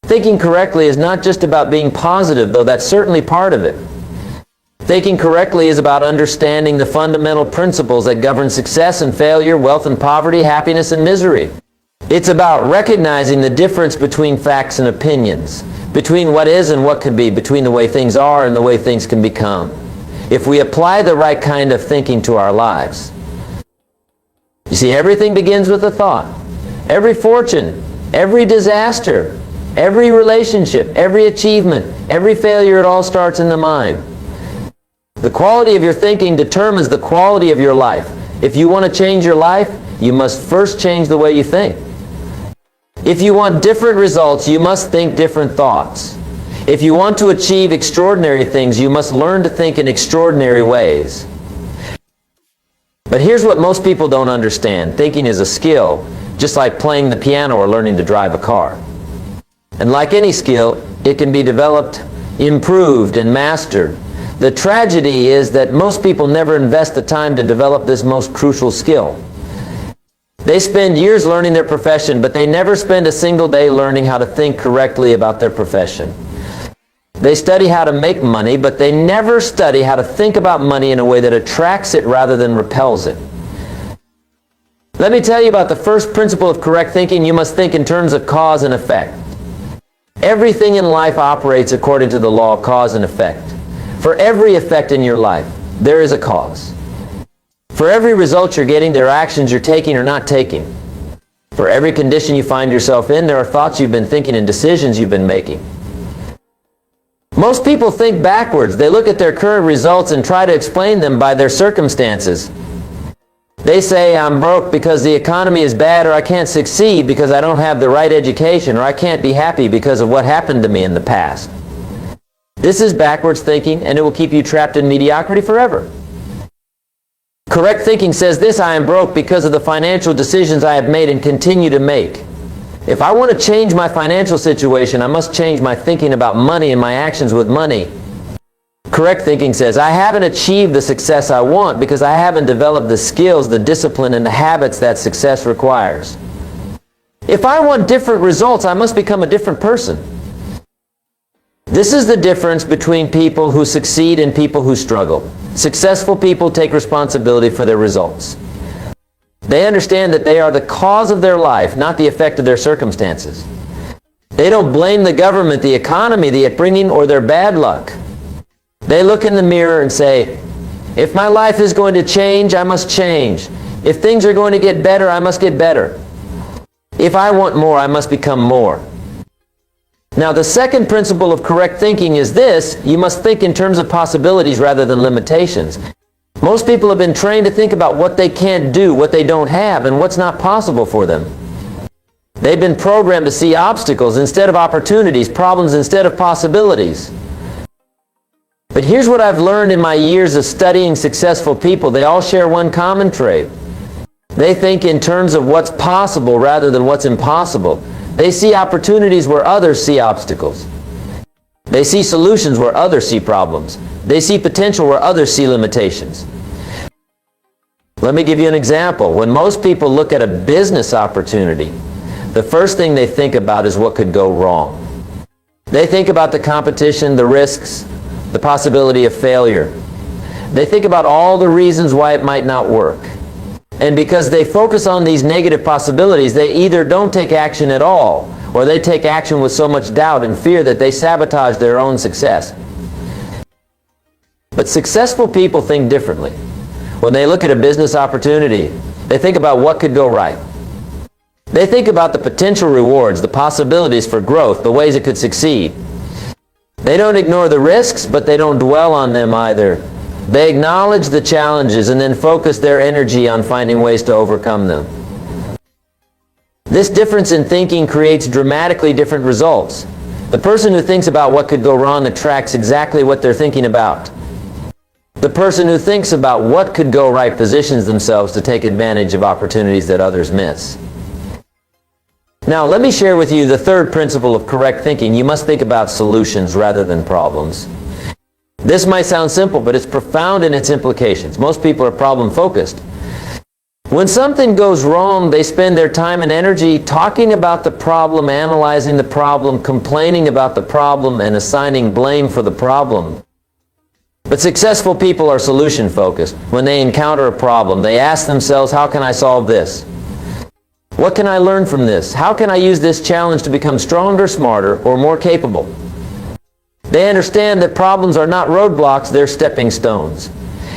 Thinking correctly is not just about being positive, though that's certainly part of it. Thinking correctly is about understanding the fundamental principles that govern success and failure, wealth and poverty, happiness and misery. It's about recognizing the difference between facts and opinions, between what is and what could be, between the way things are and the way things can become, if we apply the right kind of thinking to our lives. You see, everything begins with a thought. Every fortune, every disaster, every relationship, every achievement, every failure, it all starts in the mind. The quality of your thinking determines the quality of your life. If you want to change your life, you must first change the way you think. If you want different results, you must think different thoughts. If you want to achieve extraordinary things, you must learn to think in extraordinary ways. But here's what most people don't understand. Thinking is a skill, just like playing the piano or learning to drive a car. And like any skill, it can be developed, improved, and mastered. The tragedy is that most people never invest the time to develop this most crucial skill. They spend years learning their profession, but they never spend a single day learning how to think correctly about their profession. They study how to make money, but they never study how to think about money in a way that attracts it rather than repels it. Let me tell you about the first principle of correct thinking. You must think in terms of cause and effect. Everything in life operates according to the law of cause and effect. For every effect in your life, there is a cause. For every result you're getting, there are actions you're taking or not taking. For every condition you find yourself in, there are thoughts you've been thinking and decisions you've been making. Most people think backwards. They look at their current results and try to explain them by their circumstances. They say, I'm broke because the economy is bad, or I can't succeed because I don't have the right education, or I can't be happy because of what happened to me in the past. This is backwards thinking, and it will keep you trapped in mediocrity forever. Correct thinking says this: I am broke because of the financial decisions I have made and continue to make. If I want to change my financial situation, I must change my thinking about money and my actions with money. Correct thinking says, I haven't achieved the success I want because I haven't developed the skills, the discipline, and the habits that success requires. If I want different results, I must become a different person. This is the difference between people who succeed and people who struggle. Successful people take responsibility for their results. They understand that they are the cause of their life, not the effect of their circumstances. They don't blame the government, the economy, the upbringing, or their bad luck. They look in the mirror and say, if my life is going to change, I must change. If things are going to get better, I must get better. If I want more, I must become more. Now, the second principle of correct thinking is this: you must think in terms of possibilities rather than limitations. Most people have been trained to think about what they can't do, what they don't have, and what's not possible for them. They've been programmed to see obstacles instead of opportunities, problems instead of possibilities. But here's what I've learned in my years of studying successful people. They all share one common trait. They think in terms of what's possible rather than what's impossible. They see opportunities where others see obstacles. They see solutions where others see problems. They see potential where others see limitations. Let me give you an example. When most people look at a business opportunity, the first thing they think about is what could go wrong. They think about the competition, the risks, the possibility of failure. They think about all the reasons why it might not work. And because they focus on these negative possibilities, they either don't take action at all, or they take action with so much doubt and fear that they sabotage their own success. But successful people think differently. When they look at a business opportunity, they think about what could go right. They think about the potential rewards, the possibilities for growth, the ways it could succeed. They don't ignore the risks, but they don't dwell on them either. They acknowledge the challenges and then focus their energy on finding ways to overcome them. This difference in thinking creates dramatically different results. The person who thinks about what could go wrong attracts exactly what they're thinking about. The person who thinks about what could go right positions themselves to take advantage of opportunities that others miss. Now, let me share with you the third principle of correct thinking. You must think about solutions rather than problems. This might sound simple, but it's profound in its implications. Most people are problem-focused. When something goes wrong, they spend their time and energy talking about the problem, analyzing the problem, complaining about the problem, and assigning blame for the problem. But successful people are solution-focused. When they encounter a problem, they ask themselves, how can I solve this? What can I learn from this? How can I use this challenge to become stronger, smarter, or more capable? They understand that problems are not roadblocks, they're stepping stones.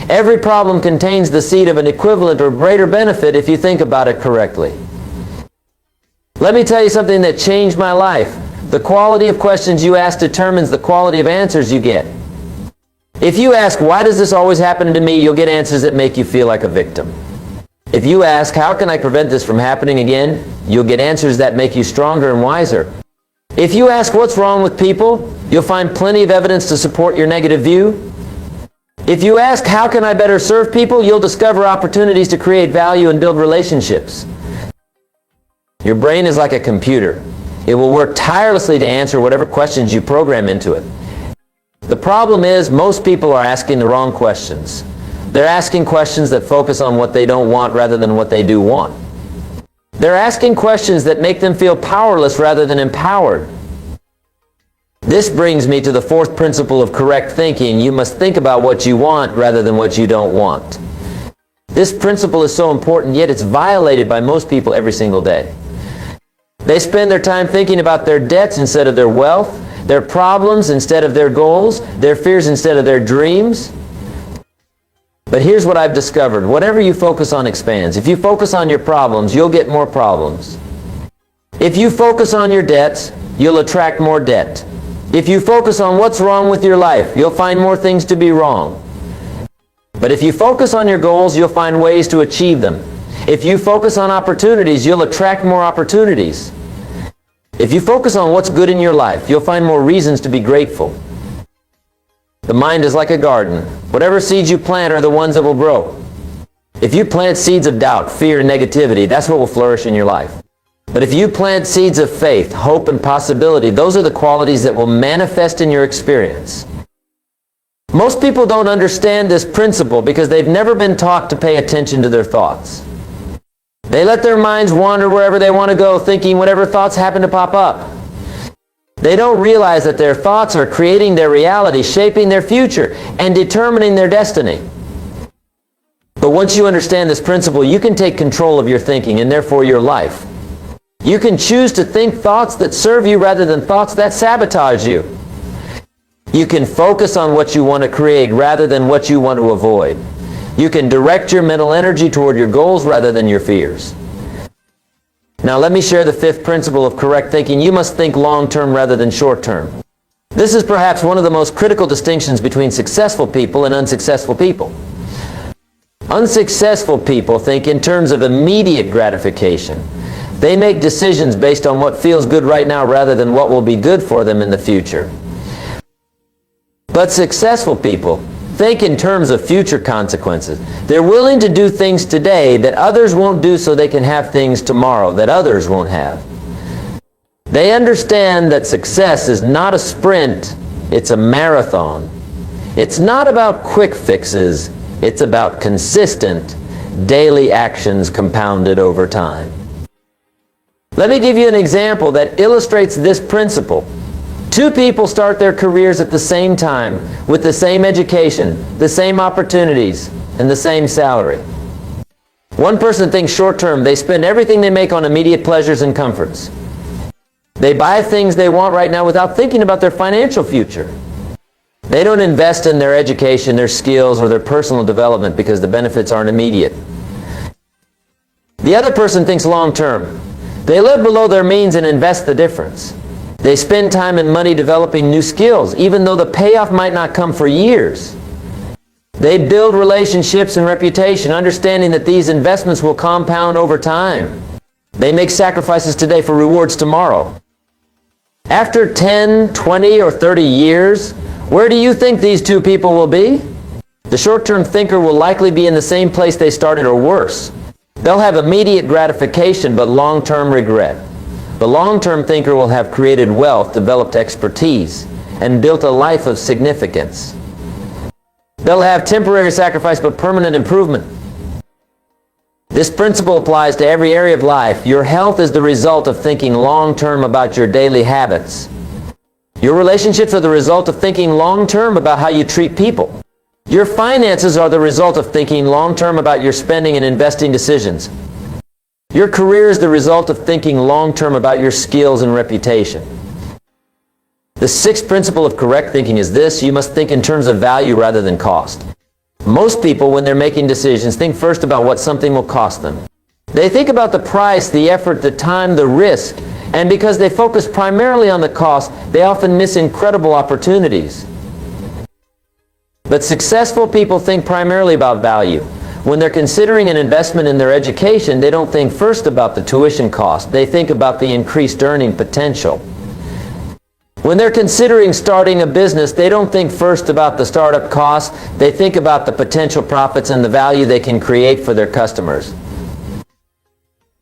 Every problem contains the seed of an equivalent or greater benefit if you think about it correctly. Let me tell you something that changed my life. The quality of questions you ask determines the quality of answers you get. If you ask, why does this always happen to me, you'll get answers that make you feel like a victim. If you ask, how can I prevent this from happening again, you'll get answers that make you stronger and wiser. If you ask, what's wrong with people, you'll find plenty of evidence to support your negative view. If you ask, how can I better serve people, you'll discover opportunities to create value and build relationships. Your brain is like a computer. It will work tirelessly to answer whatever questions you program into it. The problem is, most people are asking the wrong questions. They're asking questions that focus on what they don't want rather than what they do want. They're asking questions that make them feel powerless rather than empowered. This brings me to the fourth principle of correct thinking. You must think about what you want rather than what you don't want. This principle is so important, yet it's violated by most people every single day. They spend their time thinking about their debts instead of their wealth, their problems instead of their goals, their fears instead of their dreams. But here's what I've discovered. Whatever you focus on expands. If you focus on your problems, you'll get more problems. If you focus on your debts, you'll attract more debt. If you focus on what's wrong with your life, you'll find more things to be wrong. But if you focus on your goals, you'll find ways to achieve them. If you focus on opportunities, you'll attract more opportunities. If you focus on what's good in your life, you'll find more reasons to be grateful. The mind is like a garden. Whatever seeds you plant are the ones that will grow. If you plant seeds of doubt, fear, and negativity, that's what will flourish in your life. But if you plant seeds of faith, hope, and possibility, those are the qualities that will manifest in your experience. Most people don't understand this principle because they've never been taught to pay attention to their thoughts. They let their minds wander wherever they want to go, thinking whatever thoughts happen to pop up. They don't realize that their thoughts are creating their reality, shaping their future, and determining their destiny. But once you understand this principle, you can take control of your thinking and therefore your life. You can choose to think thoughts that serve you rather than thoughts that sabotage you. You can focus on what you want to create rather than what you want to avoid. You can direct your mental energy toward your goals rather than your fears. Now let me share the fifth principle of correct thinking. You must think long-term rather than short-term. This is perhaps one of the most critical distinctions between successful people and unsuccessful people. Unsuccessful people think in terms of immediate gratification. They make decisions based on what feels good right now rather than what will be good for them in the future. But successful people think in terms of future consequences. They're willing to do things today that others won't do so they can have things tomorrow that others won't have. They understand that success is not a sprint, it's a marathon. It's not about quick fixes, it's about consistent, daily actions compounded over time. Let me give you an example that illustrates this principle. Two people start their careers at the same time, with the same education, the same opportunities, and the same salary. One person thinks short-term. They spend everything they make on immediate pleasures and comforts. They buy things they want right now without thinking about their financial future. They don't invest in their education, their skills, or their personal development because the benefits aren't immediate. The other person thinks long-term. They live below their means and invest the difference. They spend time and money developing new skills, even though the payoff might not come for years. They build relationships and reputation, understanding that these investments will compound over time. They make sacrifices today for rewards tomorrow. After 10, 20, or 30 years, where do you think these two people will be? The short-term thinker will likely be in the same place they started or worse. They'll have immediate gratification but long-term regret. The long-term thinker will have created wealth, developed expertise, and built a life of significance. They'll have temporary sacrifice but permanent improvement. This principle applies to every area of life. Your health is the result of thinking long-term about your daily habits. Your relationships are the result of thinking long-term about how you treat people. Your finances are the result of thinking long-term about your spending and investing decisions. Your career is the result of thinking long-term about your skills and reputation. The sixth principle of correct thinking is this: you must think in terms of value rather than cost. Most people, when they're making decisions, think first about what something will cost them. They think about the price, the effort, the time, the risk, and because they focus primarily on the cost, they often miss incredible opportunities. But successful people think primarily about value. When they're considering an investment in their education, they don't think first about the tuition cost. They think about the increased earning potential. When they're considering starting a business, they don't think first about the startup costs. They think about the potential profits and the value they can create for their customers.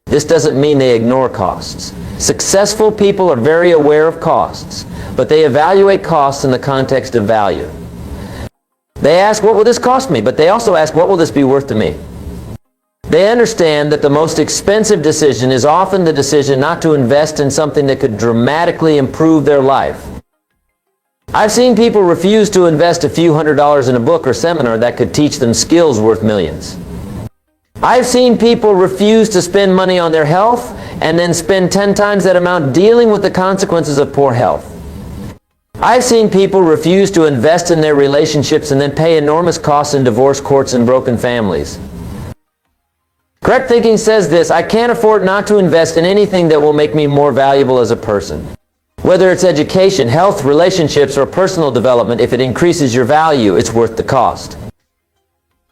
This doesn't mean they ignore costs. Successful people are very aware of costs, but they evaluate costs in the context of value. They ask, what will this cost me? But they also ask, what will this be worth to me? They understand that the most expensive decision is often the decision not to invest in something that could dramatically improve their life. I've seen people refuse to invest a few $100s in a book or seminar that could teach them skills worth millions. I've seen people refuse to spend money on their health and then spend 10 times that amount dealing with the consequences of poor health. I've seen people refuse to invest in their relationships and then pay enormous costs in divorce courts and broken families. Correct thinking says this: I can't afford not to invest in anything that will make me more valuable as a person. Whether it's education, health, relationships, or personal development, if it increases your value, it's worth the cost.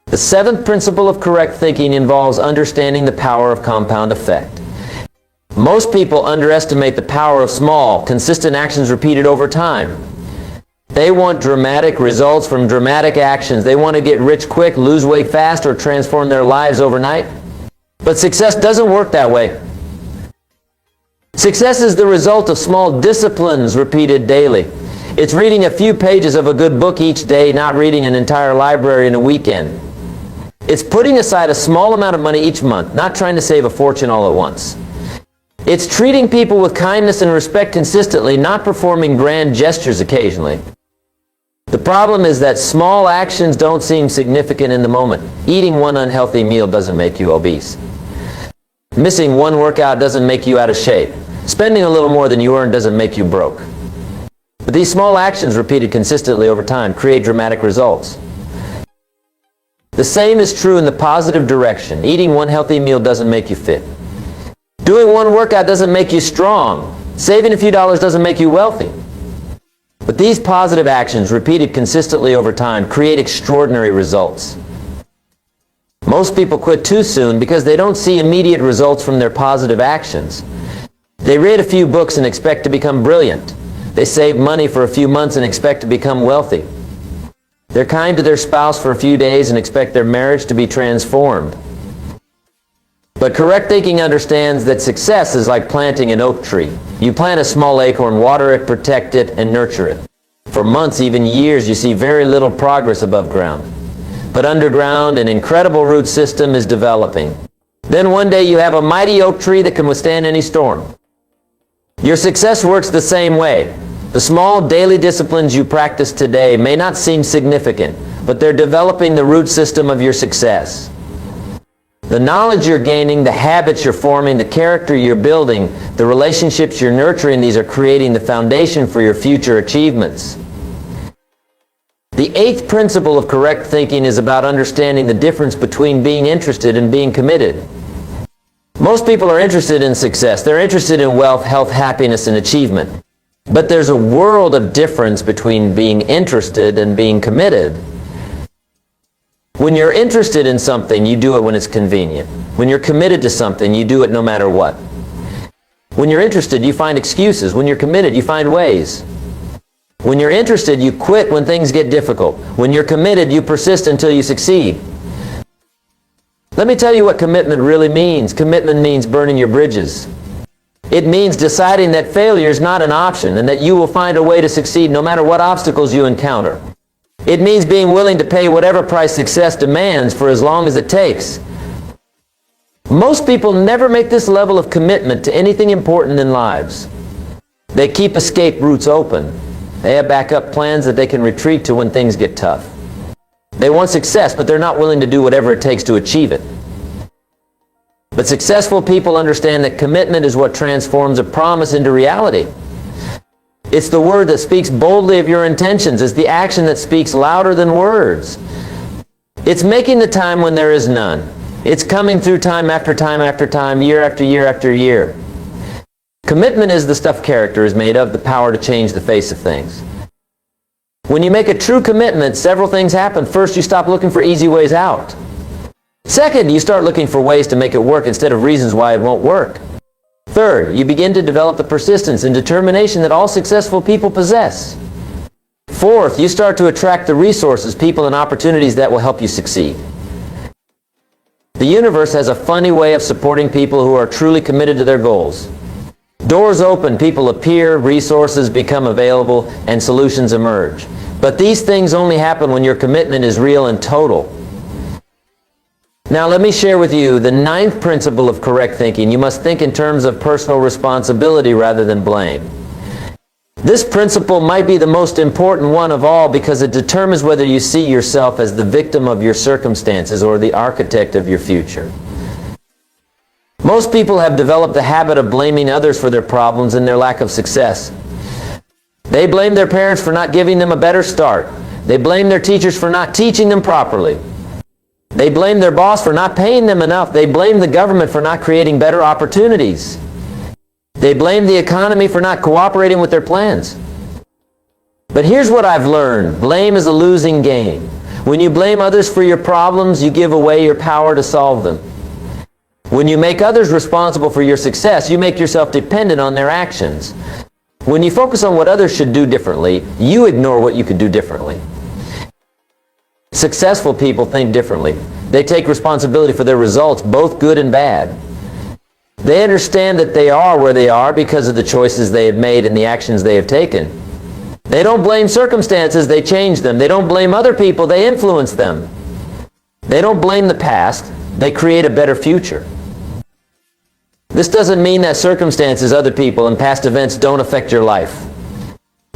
The seventh principle of correct thinking involves understanding the power of compound effect. Most people underestimate the power of small, consistent actions repeated over time. They want dramatic results from dramatic actions. They want to get rich quick, lose weight fast, or transform their lives overnight. But success doesn't work that way. Success is the result of small disciplines repeated daily. It's reading a few pages of a good book each day, not reading an entire library in a weekend. It's putting aside a small amount of money each month, not trying to save a fortune all at once. It's treating people with kindness and respect consistently, not performing grand gestures occasionally. The problem is that small actions don't seem significant in the moment. Eating one unhealthy meal doesn't make you obese. Missing one workout doesn't make you out of shape. Spending a little more than you earn doesn't make you broke. But these small actions repeated consistently over time create dramatic results. The same is true in the positive direction. Eating one healthy meal doesn't make you fit. Doing one workout doesn't make you strong. Saving a few dollars doesn't make you wealthy. But these positive actions, repeated consistently over time, create extraordinary results. Most people quit too soon because they don't see immediate results from their positive actions. They read a few books and expect to become brilliant. They save money for a few months and expect to become wealthy. They're kind to their spouse for a few days and expect their marriage to be transformed. But correct thinking understands that success is like planting an oak tree. You plant a small acorn, water it, protect it, and nurture it. For months, even years, you see very little progress above ground. But underground, an incredible root system is developing. Then one day you have a mighty oak tree that can withstand any storm. Your success works the same way. The small daily disciplines you practice today may not seem significant, but they're developing the root system of your success. The knowledge you're gaining, the habits you're forming, the character you're building, the relationships you're nurturing, these are creating the foundation for your future achievements. The eighth principle of correct thinking is about understanding the difference between being interested and being committed. Most people are interested in success. They're interested in wealth, health, happiness, and achievement. But there's a world of difference between being interested and being committed. When you're interested in something, you do it when it's convenient. When you're committed to something, you do it no matter what. When you're interested, you find excuses. When you're committed, you find ways. When you're interested, you quit when things get difficult. When you're committed, you persist until you succeed. Let me tell you what commitment really means. Commitment means burning your bridges. It means deciding that failure is not an option and that you will find a way to succeed no matter what obstacles you encounter. It means being willing to pay whatever price success demands for as long as it takes. Most people never make this level of commitment to anything important in lives. They keep escape routes open. They have backup plans that they can retreat to when things get tough. They want success, but they're not willing to do whatever it takes to achieve it. But successful people understand that commitment is what transforms a promise into reality. It's the word that speaks boldly of your intentions. It's the action that speaks louder than words. It's making the time when there is none. It's coming through time after time after time, year after year after year. Commitment is the stuff character is made of, the power to change the face of things. When you make a true commitment, several things happen. First, you stop looking for easy ways out. Second, you start looking for ways to make it work instead of reasons why it won't work. Third, you begin to develop the persistence and determination that all successful people possess. Fourth, you start to attract the resources, people, and opportunities that will help you succeed. The universe has a funny way of supporting people who are truly committed to their goals. Doors open, people appear, resources become available, and solutions emerge. But these things only happen when your commitment is real and total. Now let me share with you the 9th principle of correct thinking. You must think in terms of personal responsibility rather than blame. This principle might be the most important one of all because it determines whether you see yourself as the victim of your circumstances or the architect of your future. Most people have developed the habit of blaming others for their problems and their lack of success. They blame their parents for not giving them a better start. They blame their teachers for not teaching them properly. They blame their boss for not paying them enough. They blame the government for not creating better opportunities. They blame the economy for not cooperating with their plans. But here's what I've learned. Blame is a losing game. When you blame others for your problems, you give away your power to solve them. When you make others responsible for your success, you make yourself dependent on their actions. When you focus on what others should do differently, you ignore what you could do differently. Successful people think differently. They take responsibility for their results, both good and bad. They understand that they are where they are because of the choices they have made and the actions they have taken. They don't blame circumstances, they change them. They don't blame other people, they influence them. They don't blame the past, they create a better future. This doesn't mean that circumstances, other people, and past events don't affect your life.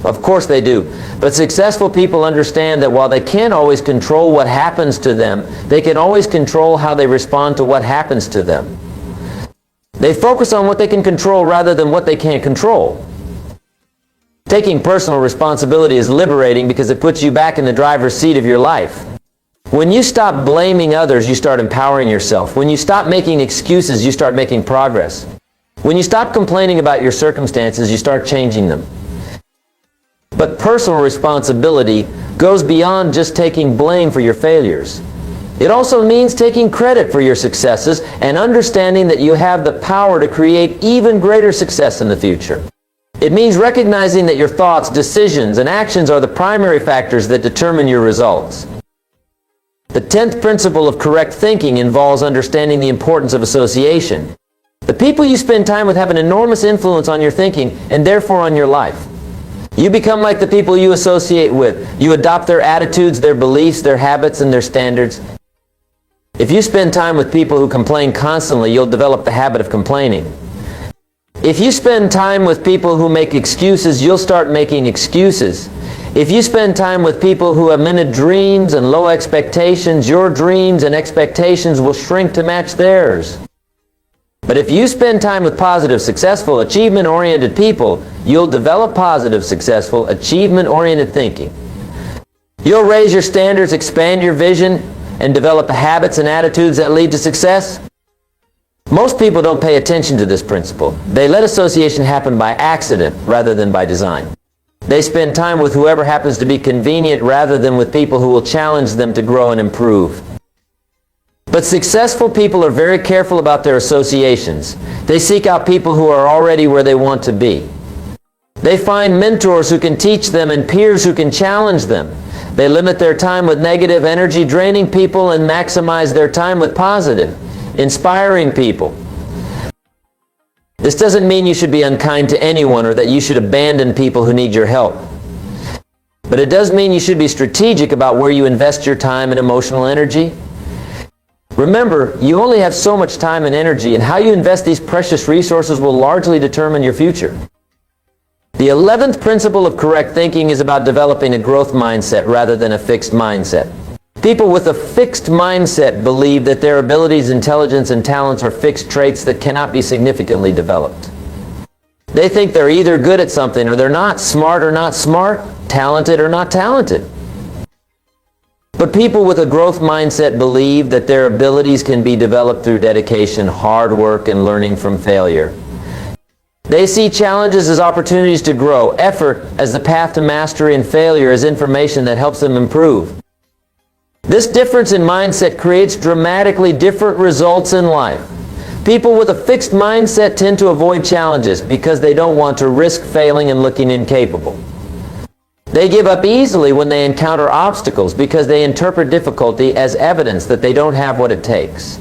Of course they do. But successful people understand that while they can't always control what happens to them, they can always control how they respond to what happens to them. They focus on what they can control rather than what they can't control. Taking personal responsibility is liberating because it puts you back in the driver's seat of your life. When you stop blaming others, you start empowering yourself. When you stop making excuses, you start making progress. When you stop complaining about your circumstances, you start changing them. But personal responsibility goes beyond just taking blame for your failures. It also means taking credit for your successes and understanding that you have the power to create even greater success in the future. It means recognizing that your thoughts, decisions, and actions are the primary factors that determine your results. The 10th principle of correct thinking involves understanding the importance of association. The people you spend time with have an enormous influence on your thinking and therefore on your life. You become like the people you associate with. You adopt their attitudes, their beliefs, their habits, and their standards. If you spend time with people who complain constantly, you'll develop the habit of complaining. If you spend time with people who make excuses, you'll start making excuses. If you spend time with people who have many dreams and low expectations, your dreams and expectations will shrink to match theirs. But if you spend time with positive, successful, achievement-oriented people, you'll develop positive, successful, achievement-oriented thinking. You'll raise your standards, expand your vision, and develop habits and attitudes that lead to success. Most people don't pay attention to this principle. They let association happen by accident rather than by design. They spend time with whoever happens to be convenient rather than with people who will challenge them to grow and improve. But successful people are very careful about their associations. They seek out people who are already where they want to be. They find mentors who can teach them and peers who can challenge them. They limit their time with negative, energy-draining people and maximize their time with positive, inspiring people. This doesn't mean you should be unkind to anyone or that you should abandon people who need your help. But it does mean you should be strategic about where you invest your time and emotional energy. Remember, you only have so much time and energy, and how you invest these precious resources will largely determine your future. The 11th principle of correct thinking is about developing a growth mindset rather than a fixed mindset. People with a fixed mindset believe that their abilities, intelligence, and talents are fixed traits that cannot be significantly developed. They think they're either good at something or they're not, smart or not smart, talented or not talented. But people with a growth mindset believe that their abilities can be developed through dedication, hard work, and learning from failure. They see challenges as opportunities to grow, effort as the path to mastery, and failure as information that helps them improve. This difference in mindset creates dramatically different results in life. People with a fixed mindset tend to avoid challenges because they don't want to risk failing and looking incapable. They give up easily when they encounter obstacles because they interpret difficulty as evidence that they don't have what it takes.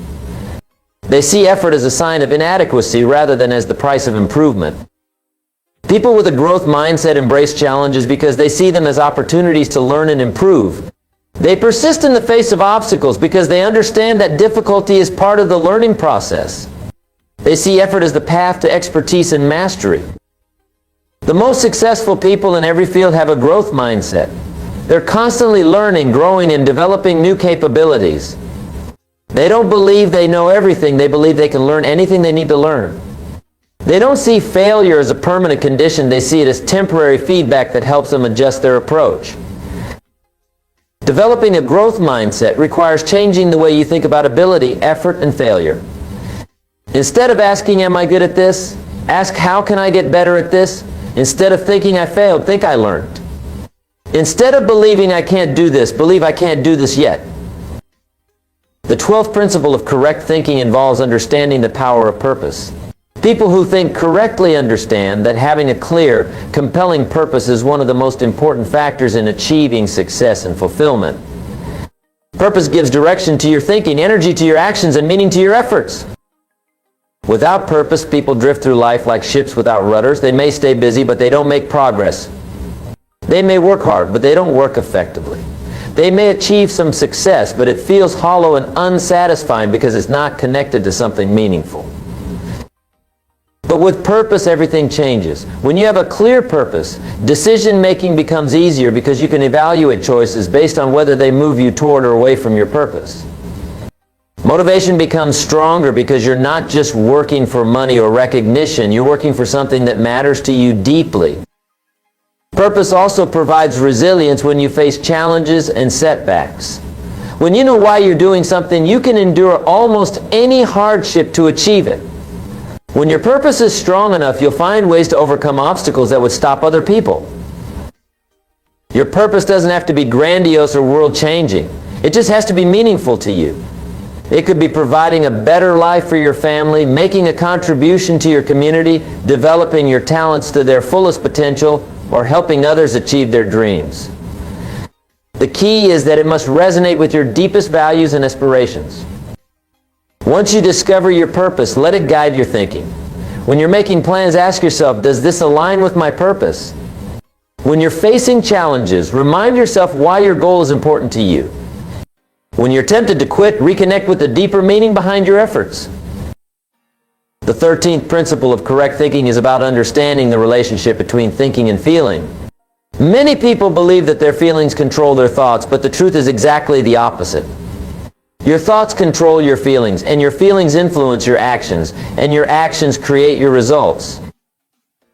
They see effort as a sign of inadequacy rather than as the price of improvement. People with a growth mindset embrace challenges because they see them as opportunities to learn and improve. They persist in the face of obstacles because they understand that difficulty is part of the learning process. They see effort as the path to expertise and mastery. The most successful people in every field have a growth mindset. They're constantly learning, growing, and developing new capabilities. They don't believe they know everything. They believe they can learn anything they need to learn. They don't see failure as a permanent condition. They see it as temporary feedback that helps them adjust their approach. Developing a growth mindset requires changing the way you think about ability, effort, and failure. Instead of asking, am I good at this? Ask, how can I get better at this? Instead of thinking I failed, think I learned. Instead of believing I can't do this, believe I can't do this yet. The 12th principle of correct thinking involves understanding the power of purpose. People who think correctly understand that having a clear, compelling purpose is one of the most important factors in achieving success and fulfillment. Purpose gives direction to your thinking, energy to your actions, and meaning to your efforts. Without purpose, people drift through life like ships without rudders. They may stay busy, but they don't make progress. They may work hard, but they don't work effectively. They may achieve some success, but it feels hollow and unsatisfying because it's not connected to something meaningful. But with purpose, everything changes. When you have a clear purpose, decision-making becomes easier because you can evaluate choices based on whether they move you toward or away from your purpose. Motivation becomes stronger because you're not just working for money or recognition. You're working for something that matters to you deeply. Purpose also provides resilience when you face challenges and setbacks. When you know why you're doing something, you can endure almost any hardship to achieve it. When your purpose is strong enough, you'll find ways to overcome obstacles that would stop other people. Your purpose doesn't have to be grandiose or world-changing. It just has to be meaningful to you. It could be providing a better life for your family, making a contribution to your community, developing your talents to their fullest potential, or helping others achieve their dreams. The key is that it must resonate with your deepest values and aspirations. Once you discover your purpose, let it guide your thinking. When you're making plans, ask yourself, does this align with my purpose? When you're facing challenges, remind yourself why your goal is important to you. When you're tempted to quit, reconnect with the deeper meaning behind your efforts. The 13th principle of correct thinking is about understanding the relationship between thinking and feeling. Many people believe that their feelings control their thoughts, but the truth is exactly the opposite. Your thoughts control your feelings, and your feelings influence your actions, and your actions create your results.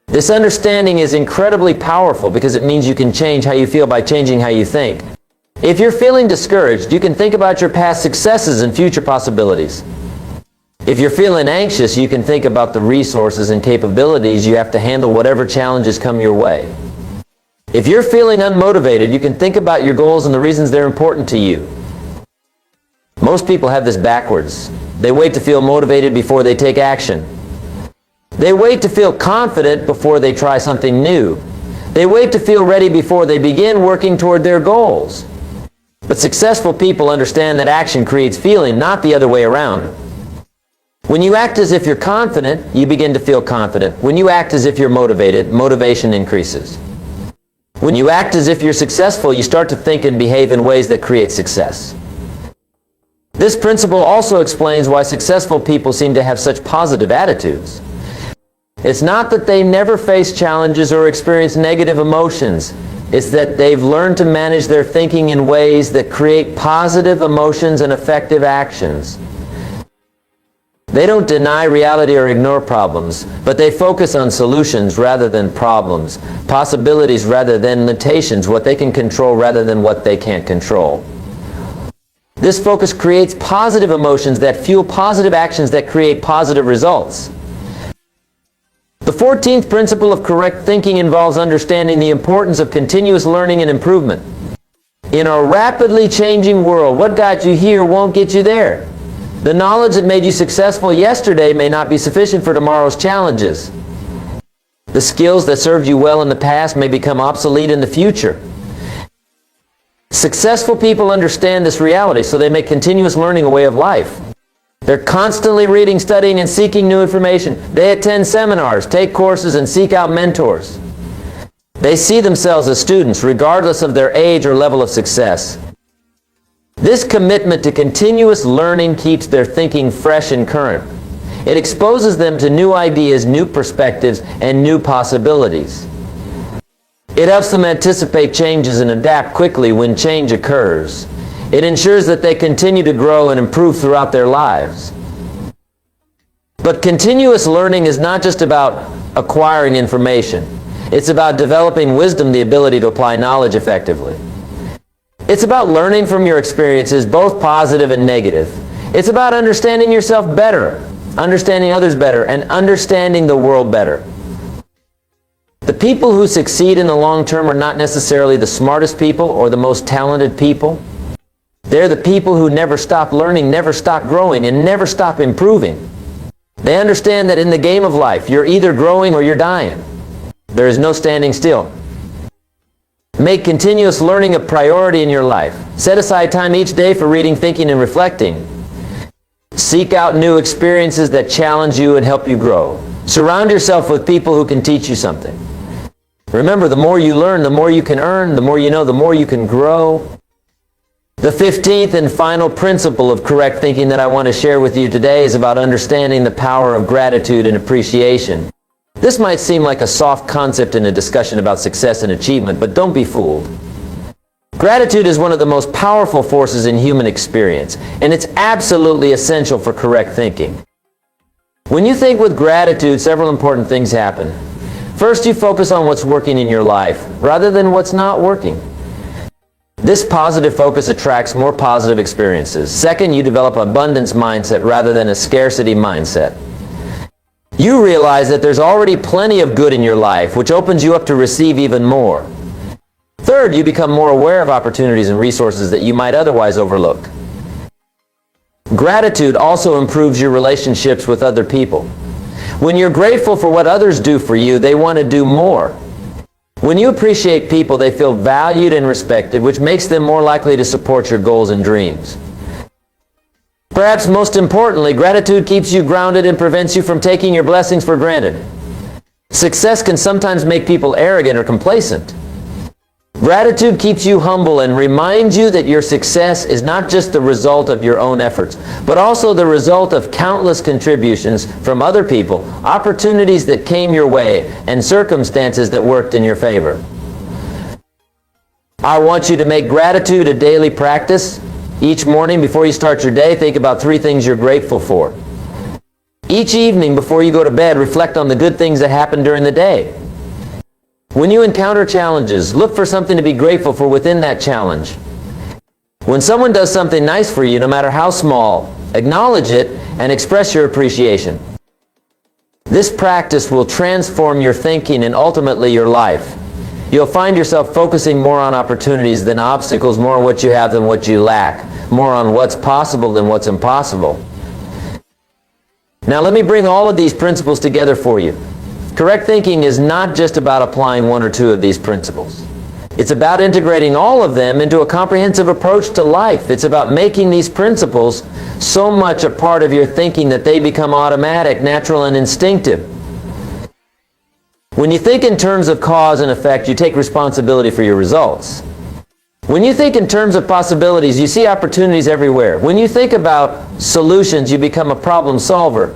This understanding is incredibly powerful because it means you can change how you feel by changing how you think. If you're feeling discouraged, you can think about your past successes and future possibilities. If you're feeling anxious, you can think about the resources and capabilities you have to handle whatever challenges come your way. If you're feeling unmotivated, you can think about your goals and the reasons they're important to you. Most people have this backwards. They wait to feel motivated before they take action. They wait to feel confident before they try something new. They wait to feel ready before they begin working toward their goals. But successful people understand that action creates feeling, not the other way around. When you act as if you're confident, you begin to feel confident. When you act as if you're motivated, motivation increases. When you act as if you're successful, you start to think and behave in ways that create success. This principle also explains why successful people seem to have such positive attitudes. It's not that they never face challenges or experience negative emotions. It's that they've learned to manage their thinking in ways that create positive emotions and effective actions. They don't deny reality or ignore problems, but they focus on solutions rather than problems, possibilities rather than limitations, what they can control rather than what they can't control. This focus creates positive emotions that fuel positive actions that create positive results. The 14th principle of correct thinking involves understanding the importance of continuous learning and improvement. In a rapidly changing world, what got you here won't get you there. The knowledge that made you successful yesterday may not be sufficient for tomorrow's challenges. The skills that served you well in the past may become obsolete in the future. Successful people understand this reality, so they make continuous learning a way of life. They're constantly reading, studying, and seeking new information. They attend seminars, take courses, and seek out mentors. They see themselves as students, regardless of their age or level of success. This commitment to continuous learning keeps their thinking fresh and current. It exposes them to new ideas, new perspectives, and new possibilities. It helps them anticipate changes and adapt quickly when change occurs. It ensures that they continue to grow and improve throughout their lives. But continuous learning is not just about acquiring information. It's about developing wisdom, the ability to apply knowledge effectively. It's about learning from your experiences, both positive and negative. It's about understanding yourself better, understanding others better, and understanding the world better. The people who succeed in the long term are not necessarily the smartest people or the most talented people. They're the people who never stop learning, never stop growing, and never stop improving. They understand that in the game of life, you're either growing or you're dying. There is no standing still. Make continuous learning a priority in your life. Set aside time each day for reading, thinking, and reflecting. Seek out new experiences that challenge you and help you grow. Surround yourself with people who can teach you something. Remember, the more you learn, the more you can earn. The more you know, the more you can grow. The 15th and final principle of correct thinking that I want to share with you today is about understanding the power of gratitude and appreciation. This might seem like a soft concept in a discussion about success and achievement, but don't be fooled. Gratitude is one of the most powerful forces in human experience, and it's absolutely essential for correct thinking. When you think with gratitude, several important things happen. First, you focus on what's working in your life, rather than what's not working. This positive focus attracts more positive experiences. Second, you develop an abundance mindset rather than a scarcity mindset. You realize that there's already plenty of good in your life, which opens you up to receive even more. Third, you become more aware of opportunities and resources that you might otherwise overlook. Gratitude also improves your relationships with other people. When you're grateful for what others do for you, they want to do more. When you appreciate people, they feel valued and respected, which makes them more likely to support your goals and dreams. Perhaps most importantly, gratitude keeps you grounded and prevents you from taking your blessings for granted. Success can sometimes make people arrogant or complacent. Gratitude keeps you humble and reminds you that your success is not just the result of your own efforts, but also the result of countless contributions from other people, opportunities that came your way, and circumstances that worked in your favor. I want you to make gratitude a daily practice. Each morning before you start your day, think about 3 things you're grateful for. Each evening before you go to bed, reflect on the good things that happened during the day. When you encounter challenges, look for something to be grateful for within that challenge. When someone does something nice for you, no matter how small, acknowledge it and express your appreciation. This practice will transform your thinking and ultimately your life. You'll find yourself focusing more on opportunities than obstacles, more on what you have than what you lack, more on what's possible than what's impossible. Now let me bring all of these principles together for you. Correct thinking is not just about applying 1 or 2 of these principles. It's about integrating all of them into a comprehensive approach to life. It's about making these principles so much a part of your thinking that they become automatic, natural, and instinctive. When you think in terms of cause and effect, you take responsibility for your results. When you think in terms of possibilities, you see opportunities everywhere. When you think about solutions, you become a problem solver.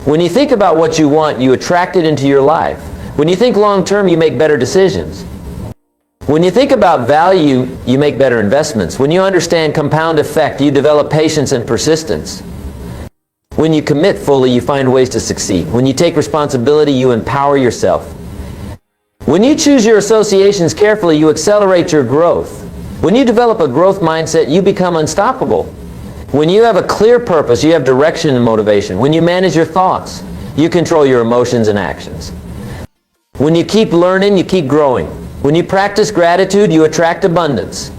When you think about what you want, you attract it into your life. When you think long term, you make better decisions. When you think about value, you make better investments. When you understand compound effect, you develop patience and persistence. When you commit fully, you find ways to succeed. When you take responsibility, you empower yourself. When you choose your associations carefully, you accelerate your growth. When you develop a growth mindset, you become unstoppable. When you have a clear purpose, you have direction and motivation. When you manage your thoughts, you control your emotions and actions. When you keep learning, you keep growing. When you practice gratitude, you attract abundance.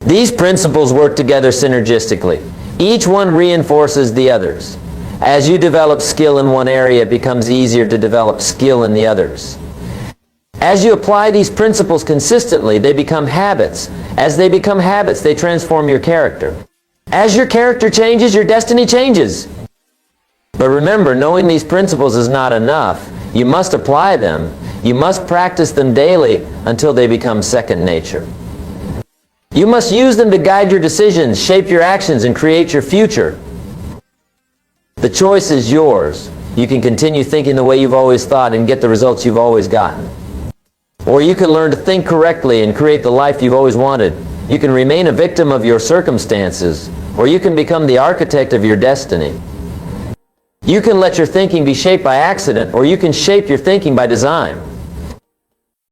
These principles work together synergistically. Each one reinforces the others. As you develop skill in one area, it becomes easier to develop skill in the others. As you apply these principles consistently, they become habits. As they become habits, they transform your character. As your character changes, your destiny changes. But remember, knowing these principles is not enough. You must apply them. You must practice them daily until they become second nature. You must use them to guide your decisions, shape your actions, and create your future. The choice is yours. You can continue thinking the way you've always thought and get the results you've always gotten. Or you can learn to think correctly and create the life you've always wanted. You can remain a victim of your circumstances, or you can become the architect of your destiny. You can let your thinking be shaped by accident, or you can shape your thinking by design.